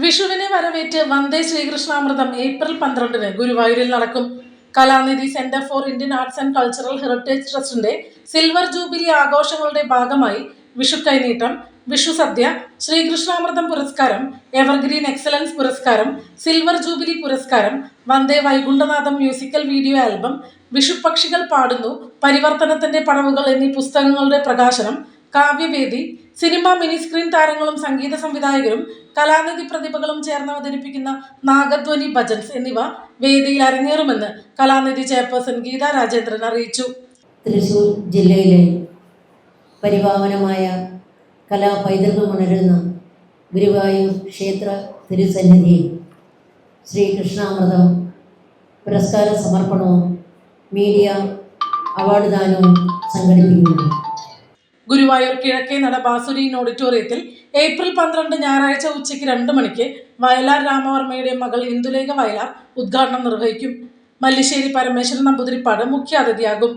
വിഷുവിനെ വരവേറ്റ് വന്ദേ ശ്രീകൃഷ്ണാമൃതം April 12 ഗുരുവായൂരിൽ നടക്കും. Kalanidhi centre for Indian arts and cultural heritage ട്രസ്റ്റിന്റെ സിൽവർ ജൂബിലി ആഘോഷങ്ങളുടെ ഭാഗമായി വിഷു കൈനീട്ടം, വിഷു സദ്യ, ശ്രീകൃഷ്ണാമൃതം പുരസ്കാരം, എവർഗ്രീൻ എക്സലൻസ് പുരസ്കാരം, സിൽവർ ജൂബിലി പുരസ്കാരം, വന്ദേ വൈകുണ്ഠനാഥം മ്യൂസിക്കൽ വീഡിയോ ആൽബം, വിഷു പക്ഷികൾ പാടുന്നു, പരിവർത്തനത്തിന്റെ പടവുകൾ എന്നീ പുസ്തകങ്ങളുടെ പ്രകാശനം, കാവ്യവേദി, സിനിമ മിനി സ്ക്രീൻ താരങ്ങളും സംഗീത സംവിധായകരും കലാനിധി പ്രതിഭകളും ചേർന്ന് അവതരിപ്പിക്കുന്ന നാഗധ്വനി ഭജൻസ് എന്നിവ വേദിയിൽ അരങ്ങേറുമെന്ന് കലാനിധി ചെയർപേഴ്സൺ ഗീതാ രാജേന്ദ്രൻ അറിയിച്ചു. തൃശ്ശൂർ ജില്ലയിലെ പരിപാവനമായ കലാപൈതൃകമുണരുന്ന ഗുരുവായൂർ ക്ഷേത്ര തിരുസന്നിധിയിൽ ശ്രീകൃഷ്ണാമൃതം പുരസ്കാര സമർപ്പണവും മീഡിയ അവാർഡ് ദാനവും സംഘടിപ്പിക്കുന്നു. ഗുരുവായൂർ കിഴക്കേനട ബാസുരീൻ ഓഡിറ്റോറിയത്തിൽ ഏപ്രിൽ 12 ഞായറാഴ്ച ഉച്ചയ്ക്ക് 2 മണിക്ക് വയലാർ രാമവർമ്മയുടെ മകൾ ഇന്ദുലേഖ വയലാർ ഉദ്ഘാടനം നിർവഹിക്കും. മല്ലിശ്ശേരി പരമേശ്വരൻ നമ്പൂതിരിപ്പാട് മുഖ്യാതിഥിയാകും.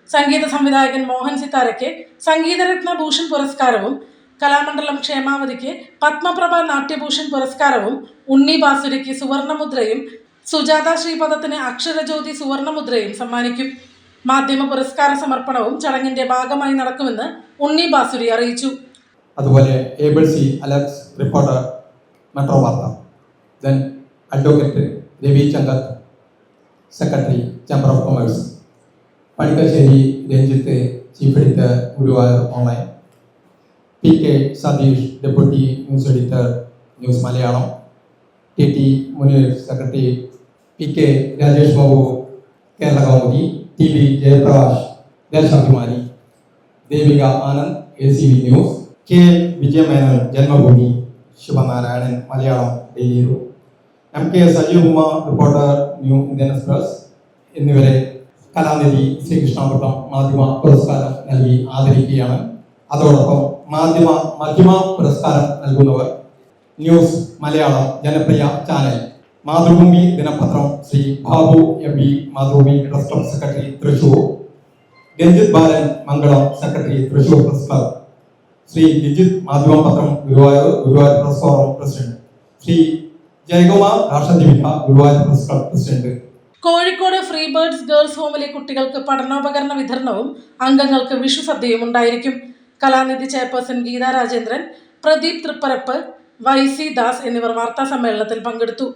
സംഗീത സംവിധായകൻ മോഹൻ സിത്താരയ്ക്ക് സംഗീതരത്ന ഭൂഷൺ പുരസ്കാരവും, കലാമണ്ഡലം ക്ഷേമാവതിക്ക് പത്മപ്രഭ നാട്യഭൂഷൺ പുരസ്കാരവും, ഉണ്ണി ബാസുരിക്ക് സുവർണമുദ്രയും സുജാത ശ്രീപദത്തിന് അക്ഷരജ്യോതി സുവർണമുദ്രയും സമ്മാനിക്കും. മാധ്യമ പുരസ്കാര സമർപ്പണവും ചടങ്ങിന്റെ ഭാഗമായി നടക്കുമെന്ന് ഉണ്ണി ബാസുരി അറിയിച്ചു. അതുപോലെ Abel C Alex reporter metro വാർത്ത, then advocate Ravi Changath secretary chamber of commerce, Panikkassery Ranjith chief editor Guruvayur online, P K Satheesh deputy news editor news Malayalam, T T Muneer secretary, P K Rajesh Babu Kerala Kaumudi, T V Jayaprakash Deshabhimani, Devika Anand ACV news, K Vijayamenon Janmabhumi, Sivanarayanan Malayalam daily news, MK Sajeev Kumar reporter new Indian express എന്നിവരെ കലാനിധി ശ്രീകൃഷ്ണാമൃതം മാധ്യമ പുരസ്കാരം നൽകി ആദരിക്കുകയാണ്. അതോടൊപ്പം മധ്യമ പുരസ്കാരം നൽകുന്നവർ news Malayalam ജനപ്രിയ channel, Mathrubhumi ദിനപത്രം Shri Babu MP Mathrubhumi trust of secretary Thrissur, Ranjith Balan Mangalam secretary Thrissur press club, Shri Lijith മാധ്യമപത്രം Guruvayur press forum president, Shri Jayakumar Rashtradeepika Guruvayur press club president. Kozhikode free birds girls ഹോമിലെ കുട്ടികൾക്ക് പഠനോപകരണ വിതരണവും അംഗങ്ങൾക്ക് വിഷു സദ്യയും ഉണ്ടായിരിക്കും. കലാനിധി ചെയർപേഴ്സൺ ഗീതാ രാജേന്ദ്രൻ, പ്രദീപ് തൃപ്പരപ്പ്, YC ദാസ് എന്നിവർ വാർത്താ സമ്മേളനത്തിൽ പങ്കെടുത്തു.